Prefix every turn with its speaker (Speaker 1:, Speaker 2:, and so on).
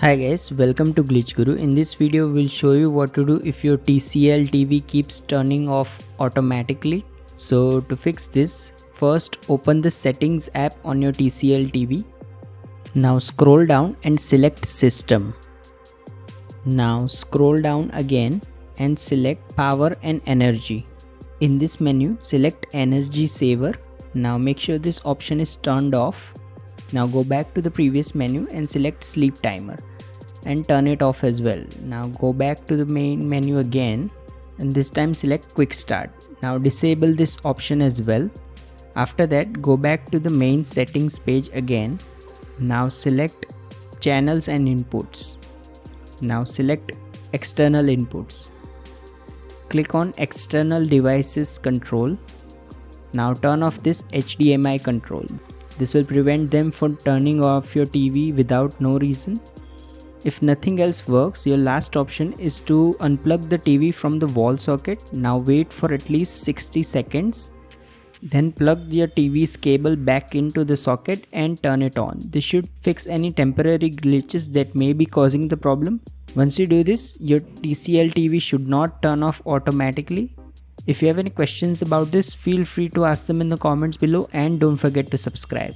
Speaker 1: Hi guys, welcome to Glitch Guru. In this video, we'll show you what to do if your TCL TV keeps turning off automatically. So to fix this, first open the settings app on your TCL TV. Now scroll down and select system. Now scroll down again and select power and energy. In this menu, select energy saver. Now make sure this option is turned off. Now go back to the previous menu and select sleep timer and turn it off as well. Now go back to the main menu again and this time select quick start. Now disable this option as well. After that, go back to the main settings page again. Now select channels and inputs. Now select external inputs. Click on external devices control. Now turn off this HDMI control. This will prevent them from turning off your TV without no reason. If nothing else works, your last option is to unplug the TV from the wall socket. Now wait for at least 60 seconds. Then plug your TV's cable back into the socket and turn it on. This should fix any temporary glitches that may be causing the problem. Once you do this, your TCL TV should not turn off automatically. If you have any questions about this, feel free to ask them in the comments below and don't forget to subscribe.